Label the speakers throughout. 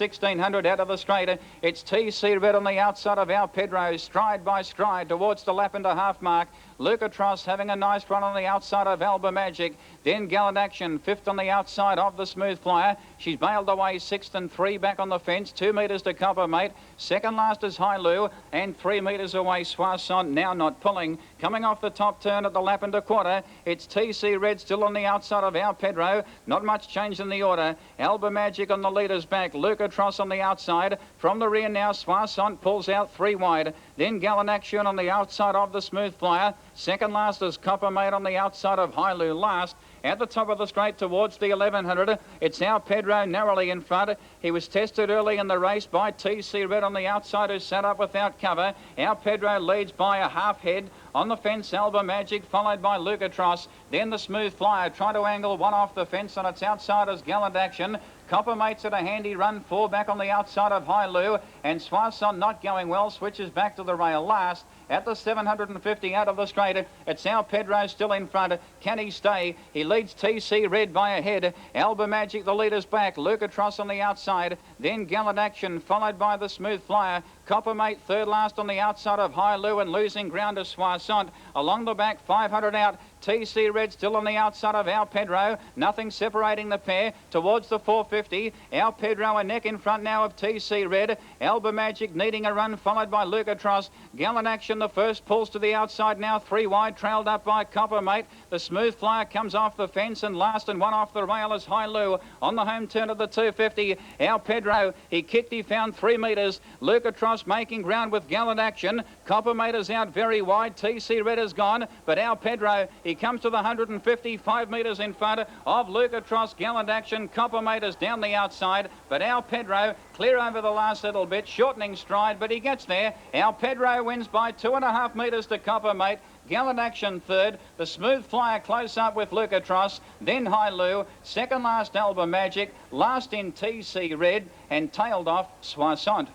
Speaker 1: 1600 out of the straight. It's TC Red on the outside of Our Pedro, stride by stride towards the lap and a half mark. Lucatros having a nice run on the outside of Alba Magic. Then Gallant Action, fifth on the outside of the Smooth Flyer. She's bailed away sixth and 3 back on the fence. 2 metres to Copper Mate. Second last is High Lou, and 3 metres away Soissons, now not pulling. Coming off the top turn at the lap and a quarter, it's TC Red still on the outside of Our Pedro. Not much change in the order. Alba Magic on the leader's back. Lucatros on the outside. From the rear now, Soissons pulls out 3 wide. Then Gallant Action on the outside of the Smooth Flyer. Second last is Copper Mate on the outside of High Lou last. At the top of the straight towards the 1100, it's Our Pedro narrowly in front. He was tested early in the race by TC Red on the outside, who sat up without cover. Our Pedro leads by a half head. On the fence, Alba Magic, followed by Lucatros. Then the Smooth Flyer, trying to angle one off the fence on its outside as Gallant Action. Copper Mate's at a handy run, 4 back on the outside of High Lou, and Soissons not going well, switches back to the rail last. At the 750 out of the straight, it's Our Pedro still in front. Can he stay? He leads TC Red by a head. Alba Magic, the leader's back. Lucatros on the outside. Then Gallant Action, followed by the Smooth Flyer. Copper Mate third last on the outside of High Lou and losing ground to Soissons. Along the back, 500 out. TC Red still on the outside of Our Pedro. Nothing separating the pair towards the 450. Our Pedro a neck in front now of TC Red. Alba Magic needing a run, followed by Lucatros. Gallant Action the first, pulls to the outside now, 3 wide, trailed up by Copper Mate. The Smooth Flyer comes off the fence, and last and 1 off the rail is High Lou. On the home turn of the 250, Our Pedro, he kicked, he found 3 metres. Lucatros making ground with Gallant Action. Copper Mate is out very wide. TC Red is gone, but Our Pedro, he comes to the 155 metres in front of Lucatros. Gallant Action, Copper Mate is down the outside, but Our Pedro clear over the last little bit, shortening stride, but he gets there. Our Pedro wins by 2.5 metres to Copper Mate. Gallant Action third, the Smooth Flyer close up with Lucatros, then High Lou, second last Alba Magic, last in TC Red, and tailed off Soissons.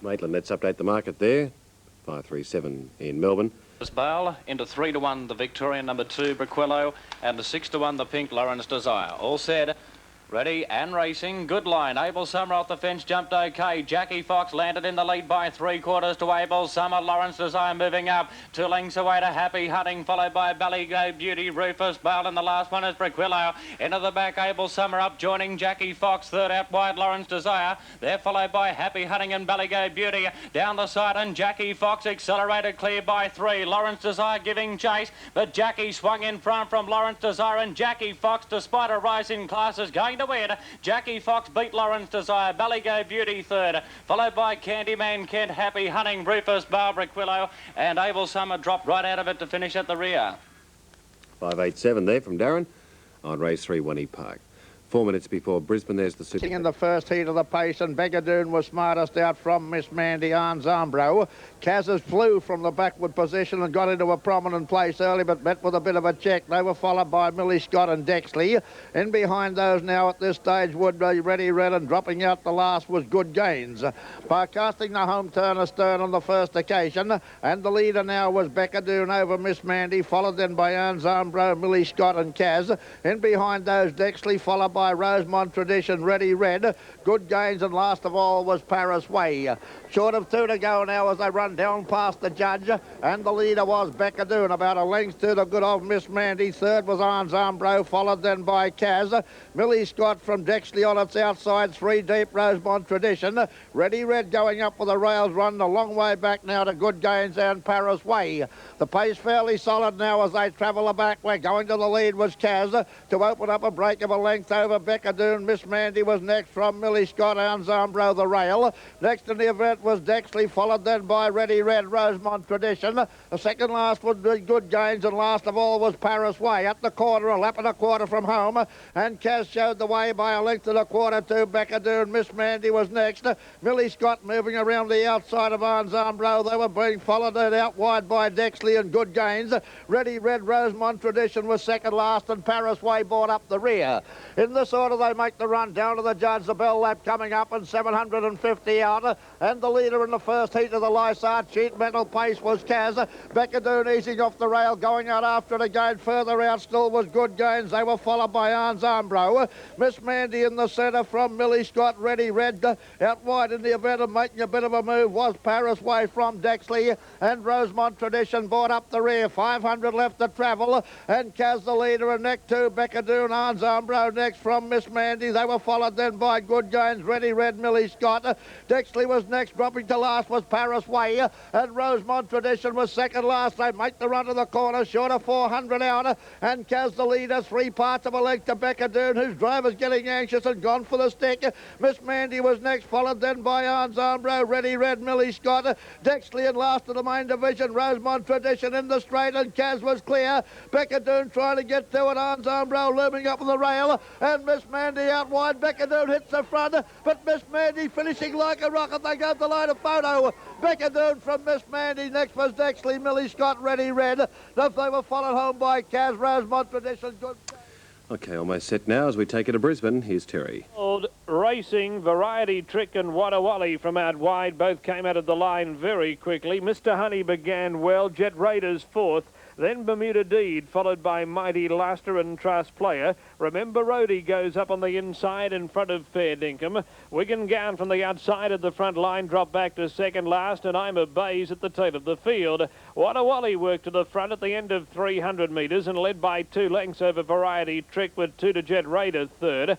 Speaker 2: Maitland, let's update the market there. 537 in Melbourne.
Speaker 3: Bale into 3-1 the Victorian number 2 Briquello, and to 6-1 the pink Lawrence Desire. All said. Ready and racing. Good line. Able Summer off the fence jumped okay. Jackie Fox landed in the lead by 3/4 to Able Summer. Lawrence Desire moving up. 2 lengths away to Happy Hunting, followed by Ballygo Beauty, Rufus Bale, and the last one is Briquello. Into the back, Able Summer up, joining Jackie Fox. Third out wide, Lawrence Desire. They're followed by Happy Hunting and Ballygo Beauty. Down the side, and Jackie Fox accelerated clear by 3. Lawrence Desire giving chase, but Jackie swung in front from Lawrence Desire, and Jackie Fox, despite a rise in class, is going to win. Jackie Fox beat Lawrence Desire. Ballygo Beauty third, followed by Candyman Kent, Happy Hunting, Rufus Bale, Briquello, and Able Summer dropped right out of it to finish at the rear.
Speaker 2: 587 there from Darren on race 3, Winnie Park. 4 minutes before Brisbane, there's the super.
Speaker 4: In the first heat of the pace, and Begadoon was smartest out from Miss Mandy Anzambro. Kazas flew from the backward position and got into a prominent place early, but met with a bit of a check. They were followed by Millie Scott and Dexley. In behind those now at this stage would be Ready Red, and dropping out the last was Good Gains. By casting the home turn astern on the first occasion, and the leader now was Begadoon over Miss Mandy, followed then by Anzambro, Millie Scott and Kaz. In behind those Dexley, followed by Rosemont Tradition, Ready Red, Good Gains, and last of all was Paris Way. Short of 2 to go now as they run down past the judge, and the leader was Begadoon, about a length to the good of Miss Mandy. Third was Anzambro, followed then by Kaz. Millie Scott from Dexley on its outside, 3 deep, Rosemont Tradition. Ready Red going up with the rails, run a long way back now to Good Gains and Paris Way. The pace fairly solid now as they travel the back. We're going to the lead was Kaz to open up a break of a length over Begadoon. Miss Mandy was next from Millie Scott, Anzambro the rail. Next in the event was Dexley, followed then by Ready Red, Rosemont Tradition. The second last would be Good Gains, and last of all was Paris Way. At the quarter, a lap and a quarter from home, and Kaz showed the way by a length and a quarter to Begadoon. Miss Mandy was next. Millie Scott moving around the outside of Anzambro. They were being followed out wide by Dexley and Good Gains. Ready Red, Rosemont Tradition was second last, and Paris Way brought up the rear. In the this order they make the run down to the judge. The bell lap coming up and 750 out. And the leader in the first heat of the Lysart sheet metal pace was Kaz. Beckadoon easing off the rail, going out after it again. Further out still was Good Gains. They were followed by Arns Armbro. Miss Mandy in the centre from Millie Scott. Ready Red out wide in the event of making a bit of a move was Paris Way from Dexley. And Rosemont Tradition brought up the rear. 500 left to travel. And Kaz the leader and neck two. Beckadoon, Arns Armbro next from Miss Mandy. They were followed then by Good Gains. Ready Red, Millie Scott. Dexley was next. Dropping to last was Paris Way. And Rosemont Tradition was second last. They make the run to the corner. Short of 400 out. And Kaz the leader. 3 parts of a leg to Beckadoon, whose driver's getting anxious and gone for the stick. Miss Mandy was next. Followed then by Arns Armbro. Ready Red, Millie Scott. Dexley in last of the main division. Rosemont Tradition in the straight. And Kaz was clear. Beckadoon trying to get to it. Arns Armbro looming up on the rail. And Miss Mandy out wide. Beckadoon hits the front. But Miss Mandy finishing like a rocket. They go the line of photo. Beckadoon from Miss Mandy. Next was Dexley, Millie Scott, Ready Red. They were followed home by Kaz, Rosemont Tradition. Good.
Speaker 2: OK, almost set now as we take it to Brisbane. Here's Terry.
Speaker 5: Old Racing, Variety Trick and Wadawali from out wide. Both came out of the line very quickly. Mr. Honey began well. Jet Raiders fourth. Then Bermuda Deed, followed by Mighty Laster and Trust Player. Remember Rhodey goes up on the inside in front of Fair Dinkum. Wigan Gown from the outside of the front line dropped back to second last, and I'm a Bays at the tail of the field. Wadawali worked to the front at the end of 300 metres and led by 2 lengths over Variety Trick with 2 to Jet Raider third.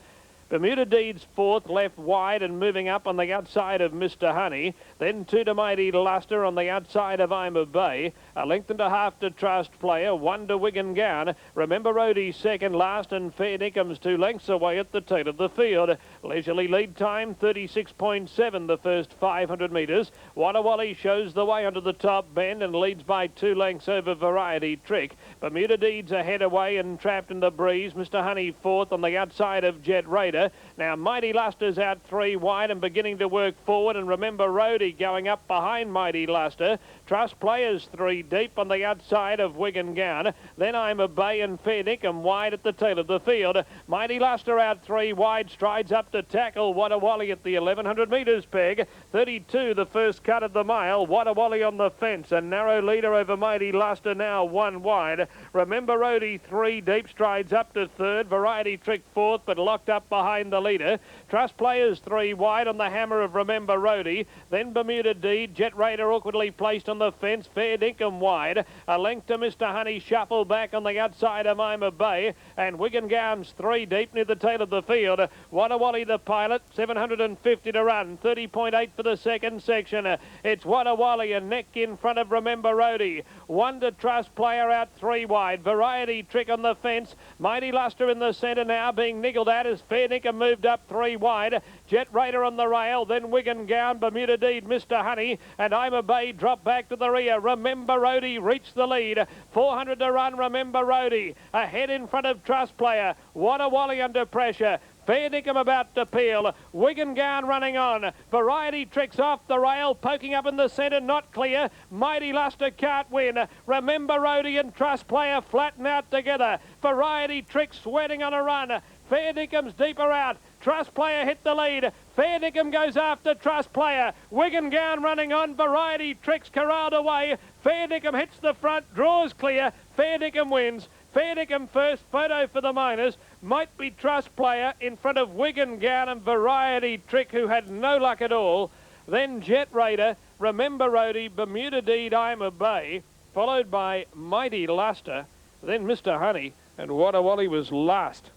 Speaker 5: Bermuda Deeds fourth, left wide and moving up on the outside of Mr. Honey. Then 2 to Mighty Luster on the outside of I'm a Bay. 1.5 lengths to Trust Player, 1 to Wigan Gown. Remember Rhodey second last and Fair Dinkum's 2 lengths away at the tail of the field. Leisurely lead time 36.7 the first 500 metres. Wadawali shows the way onto the top bend and leads by 2 lengths over Variety Trick. Bermuda Deeds ahead away and trapped in the breeze. Mr. Honey fourth on the outside of Jet Raider. Now Mighty Luster's out 3 wide and beginning to work forward, and Remember Rhodey going up behind Mighty Luster. Trust Players 3 deep on the outside of Wigan Gown. Then I'm a Bay and Fair Dinkum wide at the tail of the field. Mighty Luster out 3 wide, strides up to tackle Wadawali at the 1100 metres peg. 32 the first cut of the mile. Wadawali on the fence, a narrow leader over Mighty Luster now 1 wide. Remember Rhodey 3 deep, strides up to third. Variety Trick fourth, but locked up behind the leader. Trust Players 3 wide on the hammer of Remember Rhodey. Then Bermuda Deed, Jet Raider awkwardly placed on the fence. Fair Dinkum wide. 1 length to Mr. Honey, shuffle back on the outside of I'm a Bay. And Wigan Gown's 3 deep near the tail of the field. Wadawali the pilot, 750 to run. 30.8 for the second section. It's Wadawali, a neck in front of Remember Rhodey. 1 to Trust Player out 3 wide. Variety Trick on the fence. Mighty Luster in the centre now, being niggled at as Fair Dinkum moved up 3 wide. Jet Raider on the rail, then Wigan Gown, Bermuda Deed, Mr. Honey, and I'm a Bay drop back to the rear. Remember Rhodey reached the lead. 400 to run, Remember Rhodey. Ahead in front of Trust Player. Wadawali under pressure. Fair Dinkum about to peel. Wigan Gown running on. Variety Tricks off the rail, poking up in the centre, not clear. Mighty Luster can't win. Remember Rhodey and Trust Player flatten out together. Variety Tricks sweating on a run. Fair Dinkum's deeper out. Trust Player hit the lead. Fair Dinkum goes after Trust Player. Wigan Gown running on. Variety Tricks corralled away. Fair Dinkum hits the front, draws clear. Fair Dinkum wins. Fair Dinkum first, photo for the minors. Might be Trust Player in front of Wigan Gown and Variety Trick, who had no luck at all. Then Jet Raider, Remember Rhodey, Bermuda Deed, I'm a Bay, followed by Mighty Luster, then Mr. Honey, and Wadawali was last.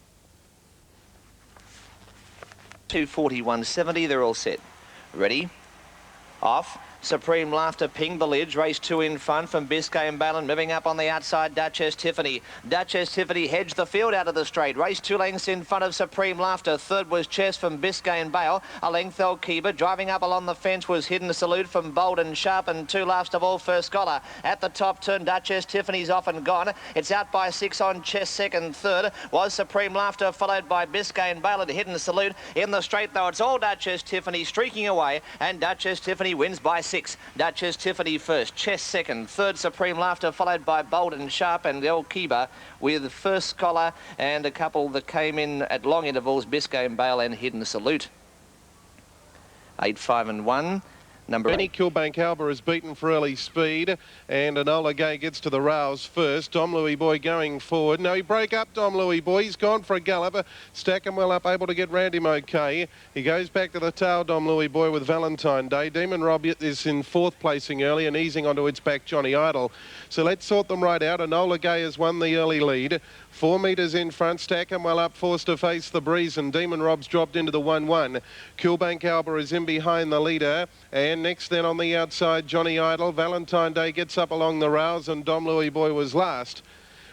Speaker 6: 2:41.70, they're all set. Ready? Off. Supreme Laughter pinged the lids. Race 2 in front from Biscay and Balin. Moving up on the outside, Duchess Tiffany. Duchess Tiffany hedged the field out of the straight. Race 2 lengths in front of Supreme Laughter. Third was Chess from Biscay and Bale. A length old keeper. Driving up along the fence was Hidden Salute from Bold and Sharp. And 2 last of all, First Scholar. At the top turn, Duchess Tiffany's off and gone. It's out by 6 on Chess second. Third was Supreme Laughter, followed by Biscay and Bale and Hidden Salute. In the straight though, it's all Duchess Tiffany streaking away. And Duchess Tiffany wins by 6. 6. Duchess Tiffany first. Chess second. Third, Supreme Laughter, followed by Bold and Sharp and El Kiba with First Scholar and a couple that came in at long intervals, Biscayne Bale and Hidden Salute. 8, 5 and 1. Number
Speaker 7: Benny
Speaker 6: 8.
Speaker 7: Kilbank Alba is beaten for early speed, and Enola Gay gets to the rails first. Dom Louis Boy going forward. No, he broke up Dom Louis Boy. He's gone for a gallop. Stacking well up, able to get round him okay. He goes back to the tail, Dom Louis Boy, with Valentine Day. Demon Rob is in 4th placing early and easing onto its back, Johnny Idol. So let's sort them right out. Enola Gay has won the early lead. 4 metres in front, Stacking well up, forced to face the breeze, and Demon Rob's dropped into the 1-1. Kilbank Alba is in behind the leader, and next then on the outside, Johnny Idol. Valentine Day gets up along the rails, and Dom Louis Boy was last.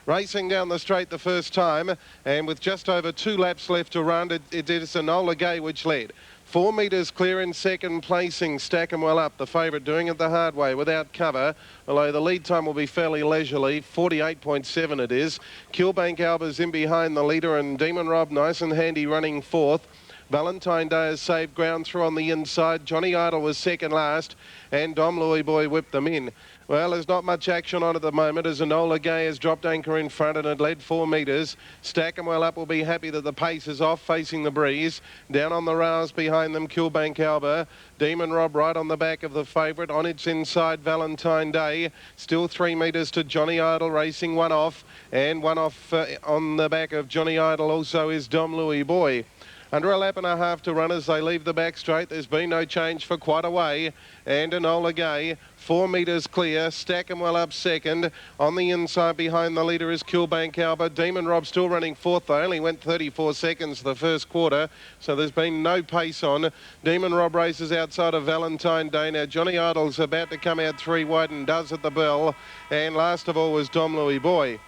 Speaker 7: Racing down the straight the first time, and with just over 2 laps left to run, it is Enola Gay which led. 4 metres clear in second placing, Stacking well up, the favourite, doing it the hard way without cover, although the lead time will be fairly leisurely, 48.7 it is. Kilbank Alba's in behind the leader, and Demon Rob nice and handy running 4th. Valentine Day has saved ground through on the inside. Johnny Idol was second last, and Dom Louis Boy whipped them in. Well, there's not much action on at the moment as Enola Gay has dropped anchor in front and it led 4 metres. Stacking well up will be happy that the pace is off, facing the breeze. Down on the rails behind them, Kilbank Alba. Demon Rob right on the back of the favourite. On its inside, Valentine Day. Still 3 metres to Johnny Idol, racing one off. And one off on the back of Johnny Idol also is Dom Louis Boy. Under a lap and a half to run as they leave the back straight. There's been no change for quite a way. And Enola Gay, 4 metres clear. Stacking well up second. On the inside behind the leader is Kilbank Alba. Demon Rob still running 4th. They only went 34 seconds the first quarter, so there's been no pace on. Demon Rob races outside of Valentine Day. Now Johnny Idol's about to come out 3 wide and does at the bell. And last of all was Dom Louis Boy.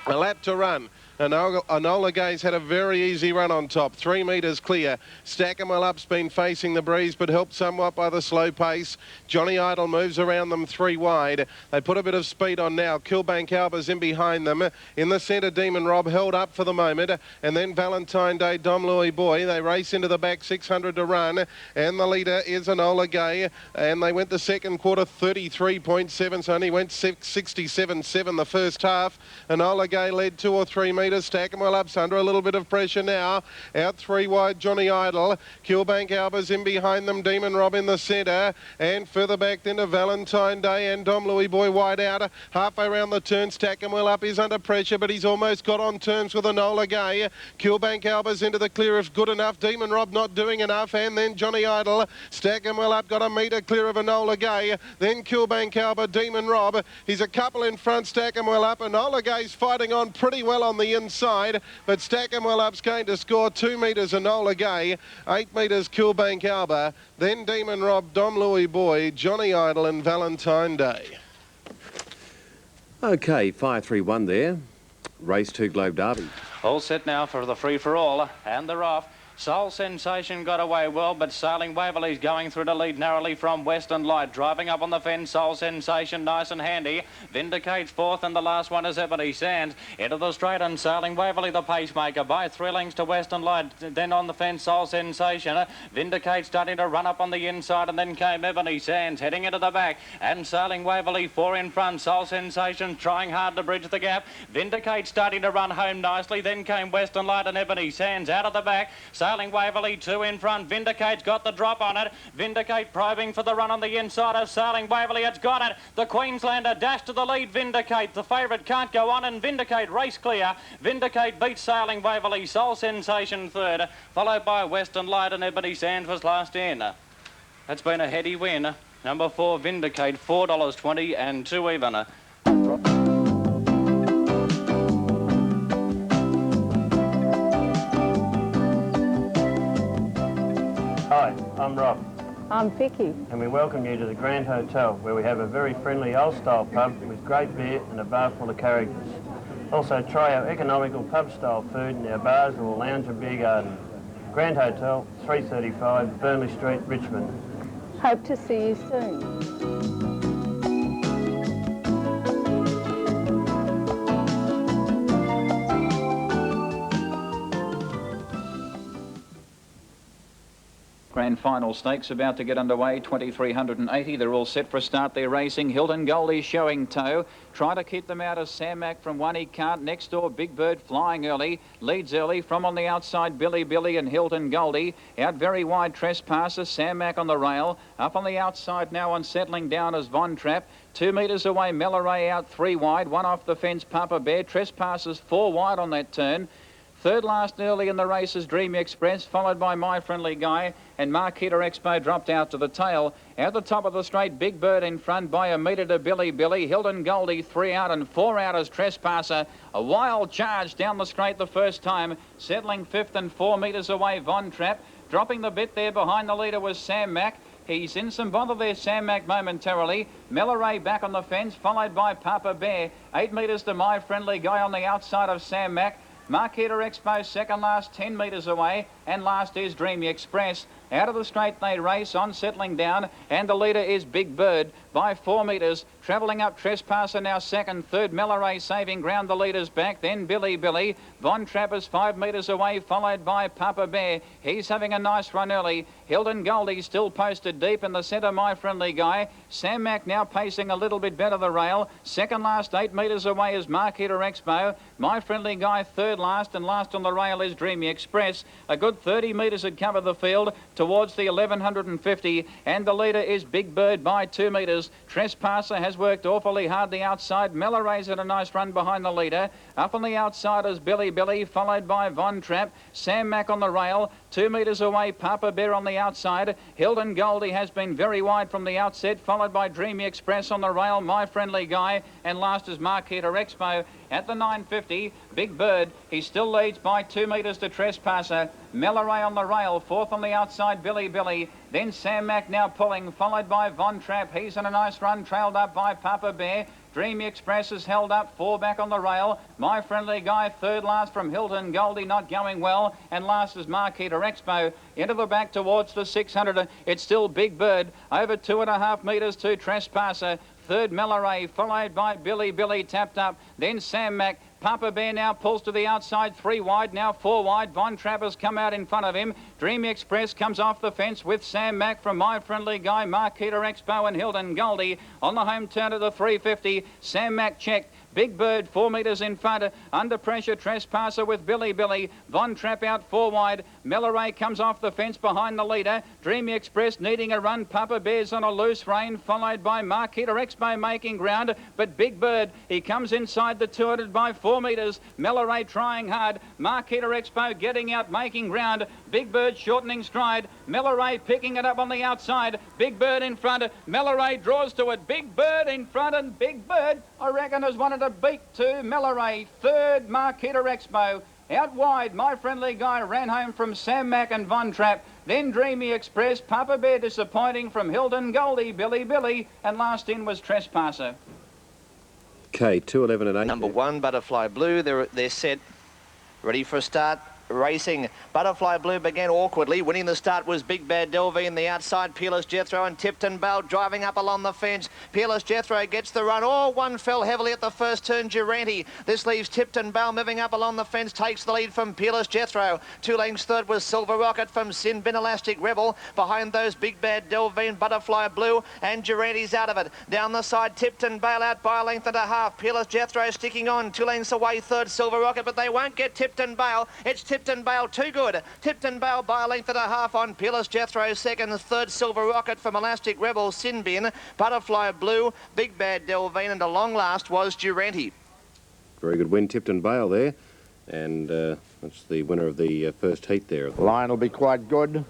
Speaker 7: A lap to run. Enola Gay's had a very easy run on top, 3 metres clear. Stacking well up's been facing the breeze, but helped somewhat by the slow pace. Johnny Idol moves around them 3 wide. They put a bit of speed on now. Kilbank Alba's in behind them. In the centre, Demon Rob held up for the moment. And then Valentine Day, Dom Louis Boy. They race into the back, 600 to run. And the leader is Enola Gay. And they went the second quarter 33.7, so only went 67.7 the first half. Enola Gay led 2 or 3 metres. Stacking well up's under a little bit of pressure now. Out 3 wide, Johnny Idol. Kilbank Alba's in behind them. Demon Rob in the centre. And further back then to Valentine Day and Dom Louis Boy wide out. Halfway around the turn, Stacking well up is under pressure, but he's almost got on terms with Enola Gay. Kilbank Alba's into the clear of good enough. Demon Rob not doing enough. And then Johnny Idol. Stacking well up, got a metre clear of Enola Gay. Then Kilbank Alba, Demon Rob. He's a couple in front, Stacking well up. Enola Gay's fighting on pretty well on the inside, but Stacking well up's going to score 2 metres Enola Gay, 8 metres Kilbank Alba, then Demon Rob, Dom Louis Boy, Johnny Idol and Valentine Day.
Speaker 2: OK, 5-3-1 there. Race 2 Globe Derby.
Speaker 3: All set now for the free-for-all, and they're off. Soul Sensation got away well, but Sailing Waverley's going through to lead narrowly from Western Light. Driving up on the fence, Soul Sensation nice and handy. Vindicates 4th, and the last one is Ebony Sands. Into the straight, and Sailing Waverley the pacemaker by 3 lengths to Western Light. Then on the fence, Soul Sensation. Vindicate starting to run up on the inside, and then came Ebony Sands heading into the back. And Sailing Waverley 4 in front. Soul Sensation trying hard to bridge the gap. Vindicate starting to run home nicely. Then came Western Light and Ebony Sands out of the back. Sailing Waverley 2 in front. Vindicate's got the drop on it. Vindicate probing for the run on the inside of Sailing Waverley. It's got it. The Queenslander dashed to the lead. Vindicate, the favourite, can't go on, and Vindicate race clear. Vindicate beats Sailing Waverley. Soul Sensation 3rd, followed by Western Light, and Ebony Sands was last in. That's been a heady win. Number 4, Vindicate, $4.20 and 2 even.
Speaker 8: Hi, I'm Rob,
Speaker 9: I'm Vicky.
Speaker 8: and we welcome you to the Grand Hotel, where we have a very friendly old-style pub with great beer and a bar full of characters. Also, try our economical pub-style food in our bars or lounge and beer garden. Grand Hotel, 335 Burnley Street, Richmond.
Speaker 9: Hope to see you soon.
Speaker 1: Grand grand final stakes about to get underway, 2,380. They're all set for a start. They're racing. Hilton Goldie showing toe. Try to keep them out of Sam Mac from one he can't. Next door, Big Bird flying early. Leads early from on the outside, Billy Billy and Hilton Goldie. Out very wide, Trespasser. Sam Mac on the rail. Up on the outside now on settling down as Von Trapp. 2 metres away, Melloray out 3 wide. One off the fence, Papa Bear. Trespassers 4 wide on that turn. Third last early in the race is Dreamy Express, followed by My Friendly Guy, and Marquita Expo dropped out to the tail. Out the top of the straight, Big Bird in front by a metre to Billy Billy. Hilton Goldie 3 out and 4 out as Trespasser. A wild charge down the straight the first time, settling 5th and 4 metres away, Von Trapp. Dropping the bit there behind the leader was Sam Mac. He's in some bother there, Sam Mac, momentarily. Melloray back on the fence, followed by Papa Bear. 8 metres to My Friendly Guy on the outside of Sam Mac. Marquita Expo second last, 10 metres away, and last is Dreamy Express. Out of the straight they race on settling down, and the leader is Big Bird by 4 metres. Travelling up, Trespasser now second, third Melloray saving ground, the leader's back, then Billy Billy. Von Trappers 5 metres away, followed by Papa Bear. He's having a nice run early. Hilton Goldie still posted deep in the centre, My Friendly Guy. Sam Mac now pacing a little bit better the rail. Second last, 8 metres away is Marquita Expo. My Friendly Guy third last, and last on the rail is Dreamy Express. A good 30 metres had covered the field towards the 1150, and the leader is Big Bird by 2 metres. Trespasser has worked awfully hard the outside. Meloray's had a nice run behind the leader. Up on the outside is Billy Billy, followed by Von Trapp. Sam Mac on the rail. 2 metres away, Papa Bear on the outside. Hilton Goldie has been very wide from the outset, followed by Dreamy Express on the rail, My Friendly Guy, and last is Marquita Expo. At the 950, Big Bird, he still leads by 2 metres to Trespasser. Melloray on the rail, 4th on the outside, Billy Billy. Then Sam Mac now pulling, followed by Von Trapp. He's in a nice run, trailed up by Papa Bear. Dreamy Express is held up, 4 back on the rail. My Friendly Guy, third last from Hilton Goldie, not going well. And last is Marquita Expo. Into the back towards the 600. It's still Big Bird, over 2.5 metres to Trespasser. Third Melloray, followed by Billy Billy, tapped up. Then Sam Mac. Papa Bear now pulls to the outside, 3 wide, now 4 wide. Von Trapp has come out in front of him. Dreamy Express comes off the fence with Sam Mac from My Friendly Guy, Marquita Expo and Hilton Goldie. On the home turn of the 350, Sam Mac checked. Big Bird 4 metres in front, under pressure, Trespasser with Billy Billy. Von Trapp out 4 wide. Melloray comes off the fence behind the leader. Dreamy Express needing a run. Papa Bear's on a loose rein, followed by Marquita Expo making ground. But Big Bird, he comes inside the 200 by 4 metres. Melloray trying hard. Marquita Expo getting out, making ground. Big Bird shortening stride. Melloray picking it up on the outside. Big Bird in front. Melloray draws to it. Big Bird in front, and Big Bird, I reckon, has wanted to beat to Melloray. Third, Marquita Expo. Out wide, My Friendly Guy ran home from Sam Mac and Von Trapp. Then Dreamy Express, Papa Bear disappointing from Hilton Goldie, Billy Billy, and last in was Trespasser.
Speaker 2: Okay, 2:11 and 8.
Speaker 6: Number 1, Butterfly Blue. They're set, ready for a start. Racing. Butterfly Blue began awkwardly. Winning the start was Big Bad Delvine. The outside, Peerless Jethro and Tipton Bell driving up along the fence. Peerless Jethro gets the run. Oh, one fell heavily at the first turn, Durante. This leaves Tipton Bell moving up along the fence. Takes the lead from Peerless Jethro. 2 lengths third was Silver Rocket from Sin Bin Elastic Rebel. Behind those, Big Bad Delvine, Butterfly Blue, and Durante's out of it. Down the side, Tipton Bell out by a length and a half. Peerless Jethro sticking on. 2 lengths away, third, Silver Rocket, but they won't get Tipton Bale. It's Tipton Bale, too good. Tipton Bale by a length and a half on Peerless Jethro second, third, Silver Rocket from Elastic Rebel, Sin Bin, Butterfly Blue, Big Bad Delvine, and a long last was Durante.
Speaker 2: Very good win, Tipton Bale there. And that's the winner of the first heat there.
Speaker 4: Line will be quite good.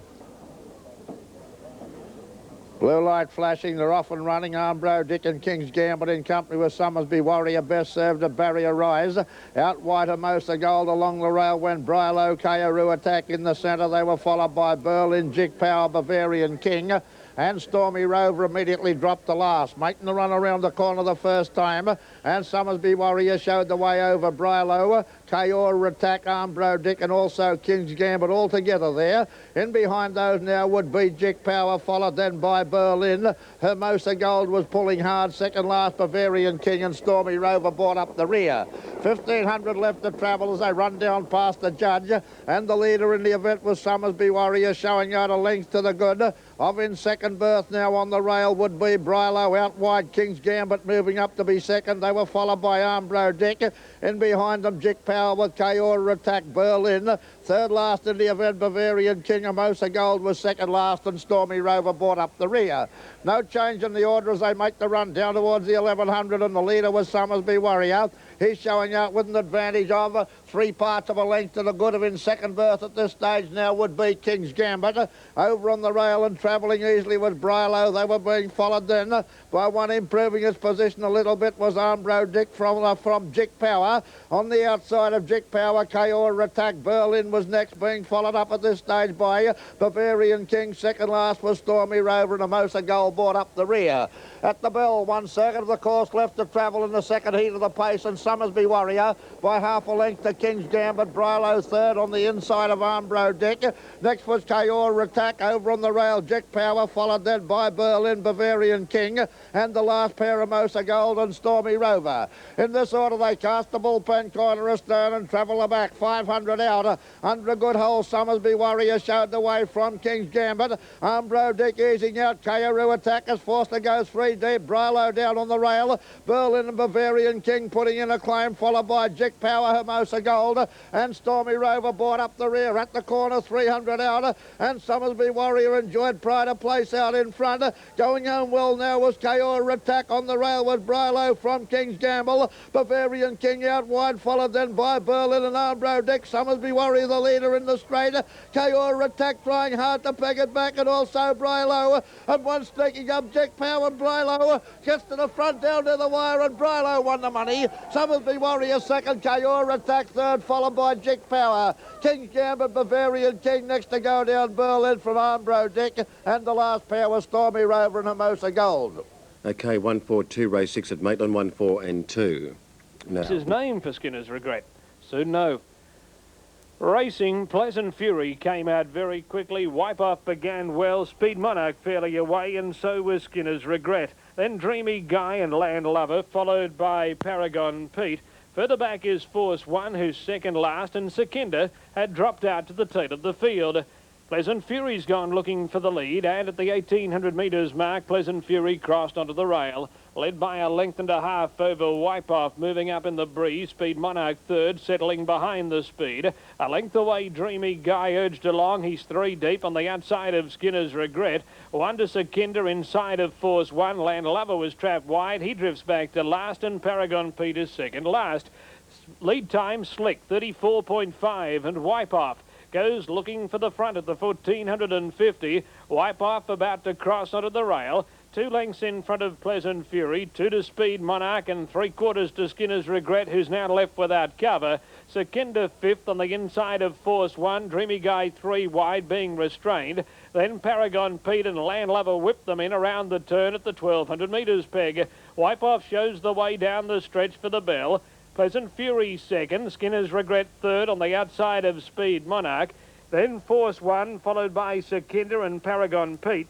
Speaker 4: Blue light flashing, they're off and running. Armbro, Dick and King's Gambit in company with Summersby Warrior, best served a barrier rise. Out wide of most of gold along the rail when Brylo, Kayaru attack in the centre. They were followed by Berlin, Jig Power, Bavarian King. and Stormy Rover immediately dropped the last, making the run around the corner the first time, and Summersby Warrior showed the way over Brilo, Kayor Attack, Armbro Dick, and also King's Gambit all together there. In behind those now would be Jick Power, followed then by Berlin. Hermosa Gold was pulling hard, second last Bavarian King, and Stormy Rover brought up the rear. 1,500 left to travel as they run down past the judge, and the leader in the event was Summersby Warrior, showing out a length to the good. Of in second berth now on the rail would be Brilo, out wide King's Gambit moving up to be second. They were followed by Armbro Dick. In behind them Jick Power with Kayor Attack, Berlin. Third last in the event Bavarian King. Hermosa Gold was second last, and Stormy Rover brought up the rear. No change in the order as they make the run down towards the 1,100, and the leader was Summersby Warrior. He's showing out with an advantage of 3 parts of a length to the good. Of in second berth at this stage now would be King's Gambit. Over on the rail and travelling easily was Brilo. They were being followed then by one improving his position a little bit was Armbro Dick from Jick Power. On the outside of Jick Power, Kayor Attack, Berlin was next, being followed up at this stage by Bavarian King. Second last was Stormy Rover, and Hermosa Gold brought up the rear. At the bell, 1 circuit of the course left to travel in the second heat of the pace, and Summersby Warrior by half a length to King's Gambit. Brilo third on the inside of Armbro Dick. Next was Kayor Attack. Over on the rail, Jick Power, followed then by Berlin, Bavarian King, and the last pair, Hermosa Gold and Stormy Rover. In this order they cast the bullpen corner astern and travel the back. 500 out, under a good hole. Summersby Warrior showed the way from King's Gambit. Armbro Dick easing out. Kayor Attack is forced to go 3 deep. Brilo down on the rail. Berlin and Bavarian King putting in a claim, followed by Jick Power, Hermosa Gold, and Stormy Rover brought up the rear. At the corner, 300 out, and Summersby Warrior enjoyed pride of place out in front. Going home well now was Kayor Attack. On the rail was Brilo from King's Gamble. Bavarian King out wide, followed then by Berlin and Armbro Dick. Summersby Warrior the leader in the straight. Kayor Attack trying hard to peg it back, and also Brilo, and one sneaking up Jick Power, and Brilo gets to the front down to the wire, and Brilo won the money. Summersby Warrior second, Kayor Attack third, followed by Jick Power. King's Gambit, Bavarian King next to go down, Berlin from Armbro Dick, and the last pair was Stormy Rover and Hermosa Gold.
Speaker 2: OK, 1-4-2, race 6 at Maitland, 1, 4 and 2. Now,
Speaker 5: What's his name for Skinner's Regret? Soon know. Racing, Pleasant Fury came out very quickly. Wipe Off began well. Speed Monarch fairly away, and so was Skinner's Regret. Then Dreamy Guy and Land Lover, followed by Paragon Pete. Further back is Force One, who's second last, and Sekinda had dropped out to the tail of the field. Pleasant Fury's gone looking for the lead, and at the 1,800 metres mark, Pleasant Fury crossed onto the rail, led by a length and a half over Wipe Off, moving up in the breeze. Speed Monarch third, settling behind the speed. A length away, Dreamy Guy urged along. He's 3 deep on the outside of Skinner's Regret. One to Sekinda inside of Force One. Land Lover was trapped wide. He drifts back to last, and Paragon Pete is second last. Lead time Slick, 34.5, and Wipe Off goes looking for the front at the 1,450. Wipe Off about to cross onto the rail. 2 lengths in front of Pleasant Fury, 2 to Speed Monarch, and 3/4 to Skinner's Regret, who's now left without cover. Sekinda fifth on the inside of Force One. Dreamy Guy 3 wide, being restrained. Then Paragon Pete and Land Lover whip them in around the turn at the 1,200 metres peg. Wipe Off shows the way down the stretch for the bell. Pleasant Fury second, Skinner's Regret third on the outside of Speed Monarch. Then Force One, followed by Sekinda and Paragon Pete.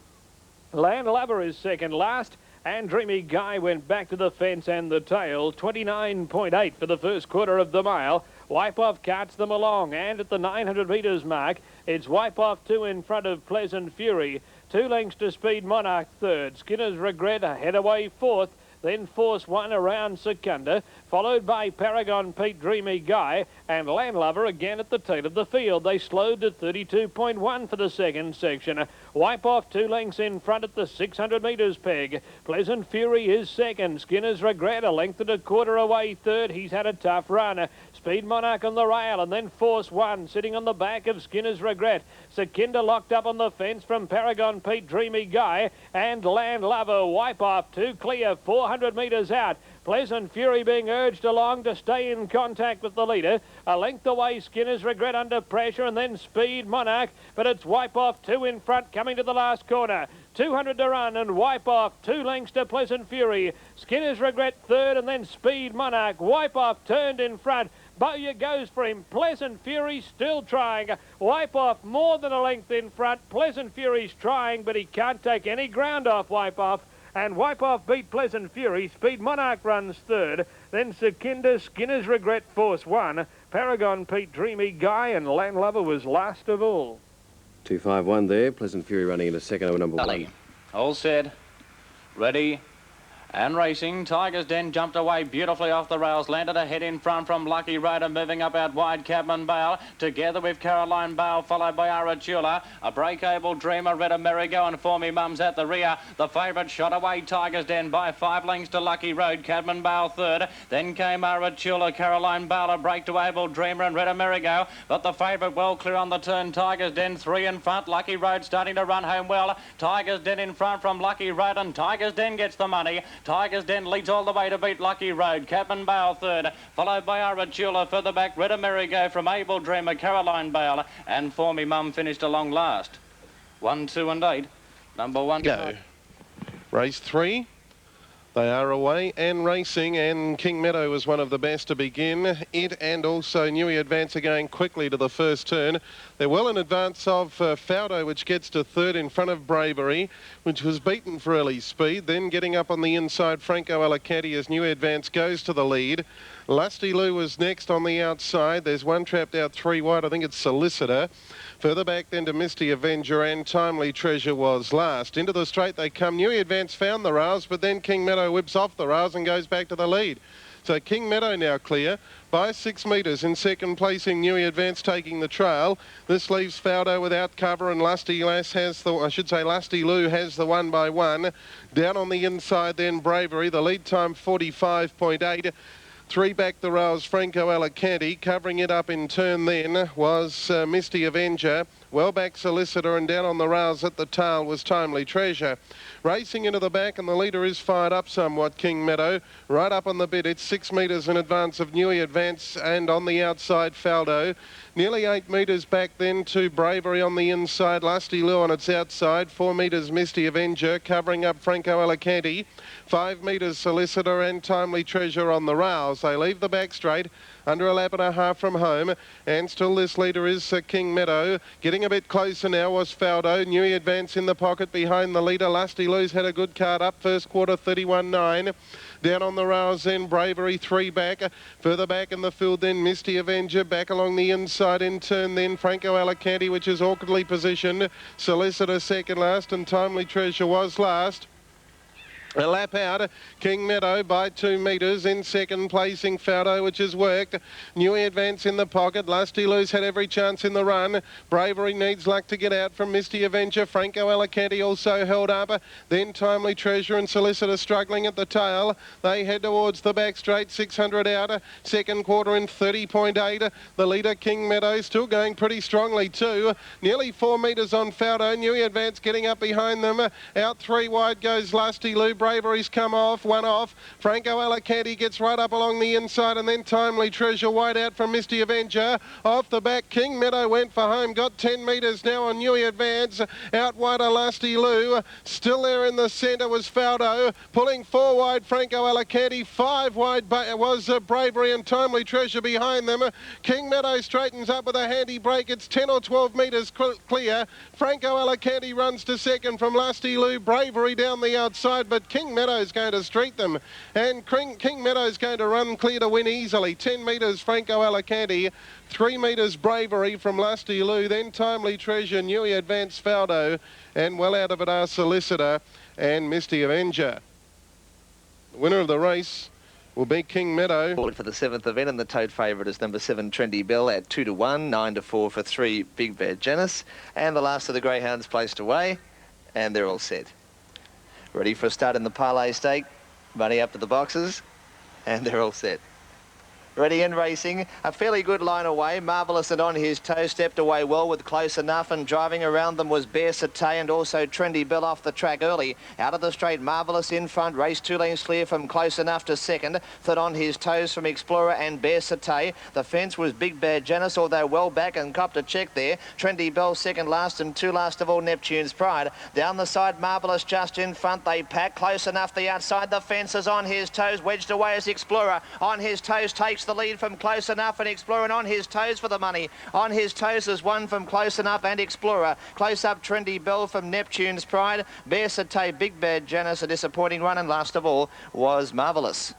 Speaker 5: Land Lover is second last, and Dreamy Guy went back to the fence and the tail. 29.8 for the first quarter of the mile. Wipe Off carts them along, and at the 900 metres mark, it's Wipe Off 2 in front of Pleasant Fury. 2 lengths to Speed Monarch third. Skinner's Regret ahead away fourth. Then Force One around Sekinda, followed by Paragon Pete, Dreamy Guy, and Land Lover again at the tail of the field. They slowed to 32.1 for the second section. Wipe Off 2 lengths in front at the 600 metres peg. Pleasant Fury is second. Skinner's Regret a length and a quarter away third. He's had a tough run. Speed Monarch on the rail, and then Force One sitting on the back of Skinner's Regret. Sekinda locked up on the fence from Paragon Pete, Dreamy Guy, and Land Lover. Wipe Off 2 clear, 400 metres out. Pleasant Fury being urged along to stay in contact with the leader. A length away, Skinner's Regret under pressure, and then Speed Monarch, but it's Wipe Off 2 in front coming to the last corner. 200 to run and Wipe Off 2 lengths to Pleasant Fury. Skinner's Regret third and then Speed Monarch. Wipe Off turned in front. Bowyer goes for him. Pleasant Fury still trying. Wipe Off more than a length in front. Pleasant Fury's trying, but he can't take any ground off Wipe Off. And Wipe Off beat Pleasant Fury. Speed Monarch runs third. Then Sekinda, Skinner's Regret, Force 1. Paragon, Pete, Dreamy Guy, and Landlover was last of all.
Speaker 2: 2-5-1 there. Pleasant Fury running into second over number 1.
Speaker 3: All said, ready and racing. Tiger's Den jumped away beautifully off the rails, landed ahead in front from Lucky Road and moving up out wide Cabman Bale, together with Caroline Bale, followed by Arachula. A Breakable Dreamer, Red Amerigo and For Me Mum's at the rear. The favourite shot away Tiger's Den by 5 lengths to Lucky Road, Cabman Bale third. Then came Arachula, Caroline Bale, a break to Able Dreamer and Red Amerigo, but the favourite well clear on the turn. Tiger's Den 3 in front. Lucky Road starting to run home well. Tiger's Den in front from Lucky Road and Tiger's Den gets the money. Tiger's Den leads all the way to beat Lucky Road. Cabman Bale third, followed by Arachula. Further back, Red Amerigo from Able Dreamer, Caroline Bale, and For Me Mum finished along last. 1, 2 and 8. Number 1.
Speaker 7: Go. Race 3. They are away and racing, and King Meadow was one of the best to begin. It and also Newey Advance are going quickly to the first turn. They're well in advance of Faudo, which gets to third in front of Bravery, which was beaten for early speed. Then getting up on the inside, Franco Alicante as Newey Advance goes to the lead. Lusty Lou was next on the outside. There's one trapped out 3 wide. I think it's Solicitor. Further back then to Misty Avenger, and Timely Treasure was last. Into the straight they come. Newey Advance found the rails, but then King Meadow whips off the rails and goes back to the lead. So King Meadow now clear by 6 metres. In second placing, Newey Advance taking the trail. This leaves Faudo without cover, and Lusty Lass has the, Lusty Lou has the 1 by 1. Down on the inside then Bravery, the lead time 45.8. 3 back the rails, Franco Alicante. Covering it up in turn then was Misty Avenger. Well back Solicitor, and down on the rails at the tail was Timely Treasure. Racing into the back, and the leader is fired up somewhat, King Meadow. Right up on the bit, it's 6 metres in advance of Newey Advance, and on the outside Faudo. Nearly 8 metres back then to Bravery on the inside, Lusty Lou on its outside. 4 metres Misty Avenger, covering up Franco Alicante. 5 metres Solicitor and Timely Treasure on the rails. They leave the back straight. Under a lap and a half from home, and still this leader is King Meadow. Getting a bit closer now was Faudo. Newey Advance in the pocket behind the leader. Lusty Lou's had a good card up. First quarter 31.9. Down on the rails then Bravery 3 back. Further back in the field then Misty Avenger. Back along the inside in turn then Franco Alicante, which is awkwardly positioned. Solicitor second last, and Timely Treasure was last. A lap out, King Meadow by 2 metres. In second placing Faudo, which has worked. Newey Advance in the pocket. Lusty Lou's had every chance in the run. Bravery needs luck to get out from Misty Avenger. Franco Alicante also held up. Then Timely Treasure and Solicitor struggling at the tail. They head towards the back straight. 600 out. Second quarter in 30.8. The leader, King Meadow, still going pretty strongly too. Nearly 4 metres on Faudo. Newey Advance getting up behind them. Out 3 wide goes Lusty Lou. Bravery's come off, 1 off. Franco Alicante gets right up along the inside, and then Timely Treasure wide out from Misty Avenger. Off the back, King Meadow went for home, got 10 metres now on Newey Advance. Out wide are Lusty Lou. Still there in the centre was Faudo. Pulling 4 wide, Franco Alicante. 5 wide was Bravery and Timely Treasure behind them. King Meadow straightens up with a handy break. It's 10 or 12 metres clear. Franco Alicante runs to second from Lusty Lou. Bravery down the outside, but King Meadow's going to street them, and King Meadow's going to run clear to win easily. 10 metres Franco Alicante, 3 metres Bravery from Lusty Lou, then Timely Treasure, Newey Advance, Faudo, and well out of it are Solicitor and Misty Avenger. The winner of the race will be King Meadow.
Speaker 6: Forward for the 7th event, and the tote favourite is number 7 Trendy Bell at 2 to 1, 9 to 4 for 3 Big Bear Janice, and the last of the greyhounds placed away, and they're all set. Ready for a start in the parlay stake. Money up to the boxes, and they're all set. Ready and racing, a fairly good line away. Marvellous and On His Toes stepped away well with Close Enough, and driving around them was Bear Satay and also Trendy Bell off the track early. Out of the straight, Marvellous in front, race 2 lanes clear from Close Enough to second. Third On His Toes from Explorer and Bear Satay. The fence was Big Bad Janice, although well back and copped a check there. Trendy Bell second last, and 2 last of all Neptune's Pride. Down the side, Marvellous just in front. They pack Close Enough the outside. The fence is On His Toes, wedged away as Explorer. On His Toes takes the lead from Close Enough and Explorer, and On His Toes for the money. On His Toes is one from Close Enough and Explorer. Close up Trendy Bell from Neptune's Pride. Bear Satay, Big Bad Janice, a disappointing run, and last of all was Marvellous.